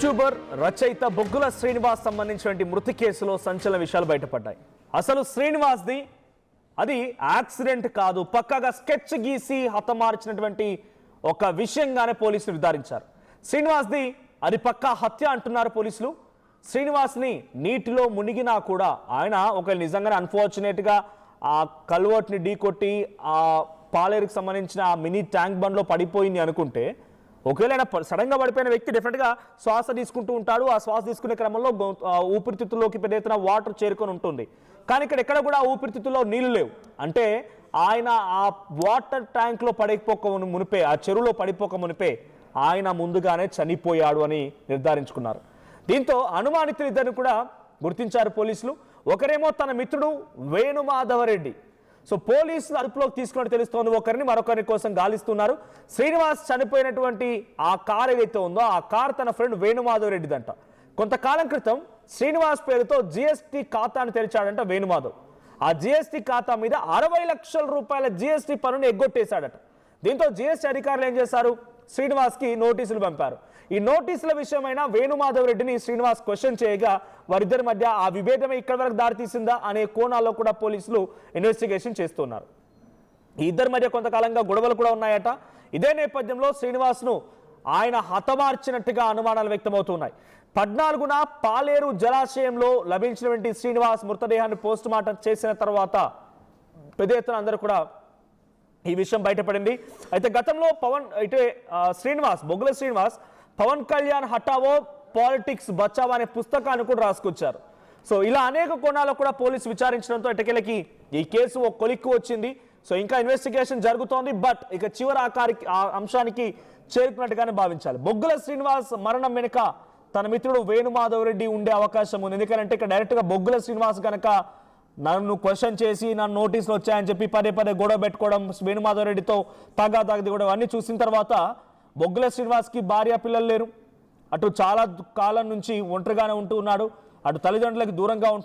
YouTuber రచయిత బొగ్గుల శ్రీనివాస్ సంబంధించిన మృతి కేసులో సంచలన విషయాలు బయటపడ్డాయి. అసలు శ్రీనివాస్ది అది యాక్సిడెంట్ కాదు, పక్కాగా స్కెచ్ గీసి హతమార్చినటువంటి ఒక విషయంగానే పోలీసులు నిర్ధారించారు. శ్రీనివాస్ది అది పక్కా హత్య అంటున్నారు పోలీసులు. శ్రీనివాస్ని నీటిలో మునిగినా కూడా ఆయన ఒక నిజంగానే అన్ఫార్చునేట్గా ఆ కల్వర్ట్ని ఢీకొట్టి ఆ పాలేరుకు సంబంధించిన ఆ మినీ ట్యాంక్ బండ్లో పడిపోయింది అనుకుంటే, ఒకవేళ సడన్గా పడిపోయిన వ్యక్తి డెఫినెట్గా శ్వాస తీసుకుంటూ ఉంటాడు. ఆ శ్వాస తీసుకునే క్రమంలో ఊపిరితిత్తుల్లోకి పెద్ద ఎత్తున వాటర్ చేరుకొని ఉంటుంది. కానీ ఇక్కడ ఎక్కడ కూడా ఊపిరితిత్తుల్లో నీళ్లు లేవు. అంటే ఆయన ఆ వాటర్ ట్యాంక్లో పడిపోక మునిపే, ఆ చెరువులో పడిపోక మునిపే ఆయన ముందుగానే చనిపోయాడు అని నిర్ధారించుకున్నారు. దీంతో అనుమానితులు ఇద్దరిని కూడా గుర్తించారు పోలీసులు. ఒకరేమో తన మిత్రుడు వేణుమాధవరెడ్డి. సో పోలీసులు అదుపులోకి తీసుకున్నట్టు తెలుస్తోంది. ఒకరిని మరొకరి కోసం గాలిస్తున్నారు. శ్రీనివాస్ చనిపోయినటువంటి ఆ కార్ ఏదైతే ఉందో ఆ కార్ తన ఫ్రెండ్ వేణుమాధవరెడ్డిదంట. కొంతకాలం క్రితం శ్రీనివాస్ పేరుతో జిఎస్టీ ఖాతాను తెరిచాడంట వేణుమాధవ్. ఆ జిఎస్టీ ఖాతా మీద 60 లక్షల రూపాయల జిఎస్టీ పన్నును ఎగ్గొట్టేశాడట. దీంతో జిఎస్టీ అధికారులు ఏం చేశారు, శ్రీనివాస్కి నోటీసులు పంపారు. ఈ నోటీసుల విషయమైన వేణుమాధవ్ రెడ్డిని శ్రీనివాస్ క్వశ్చన్ చేయగా వారిద్దరి మధ్య ఆ విభేదమే ఇక్కడి వరకు దారితీసిందా అనే కోణాల్లో కూడా పోలీసులు ఇన్వెస్టిగేషన్ చేస్తున్నారు. ఈ ఇద్దరి మధ్య కొంతకాలంగా గొడవలు కూడా ఉన్నాయట. ఇదే నేపథ్యంలో శ్రీనివాస్ను ఆయన హతమార్చినట్టుగా అనుమానాలు వ్యక్తమవుతున్నాయి. 14న పాలేరు జలాశయంలో లభించినటువంటి శ్రీనివాస్ మృతదేహాన్ని పోస్ట్ మార్టం చేసిన తర్వాత పెద్ద ఎత్తున అందరూ కూడా ఈ విషయం బయటపడింది. అయితే గతంలో బొగ్గుల శ్రీనివాస్ పవన్ కళ్యాణ్ హటావో పాలిటిక్స్ బచావో అనే పుస్తకాన్ని కూడా రాసుకొచ్చారు. సో ఇలా అనేక కోణాల్లో కూడా పోలీసు విచారించడంతో ఎటకెలకి ఈ కేసు ఒక కొలిక్కు వచ్చింది. సో ఇంకా ఇన్వెస్టిగేషన్ జరుగుతోంది. బట్ ఇక చివరి ఆ అంశానికి చేరుకున్నట్టుగానే భావించాలి. బొగ్గుల శ్రీనివాస్ మరణం వెనుక తన మిత్రుడు వేణుమాధవ్ రెడ్డి ఉండే అవకాశం ఉంది. ఎందుకంటే ఇక్కడ డైరెక్ట్గా బొగ్గుల శ్రీనివాస్ కనుక నన్ను క్వశ్చన్ చేసి నన్ను నోటీసులు వచ్చాయని చెప్పి పదే గొడవ పెట్టుకోవడం, వేణుమాధవ్ రెడ్డితో తగాదాగది కూడా అన్నీ చూసిన తర్వాత బొగ్గుల శ్రీనివాస్కి భార్య పిల్లలు లేరు. అటు చాలా కాలం నుంచి ఒంటరిగానే ఉంటూ ఉన్నాడు. అటు తల్లిదండ్రులకి దూరంగా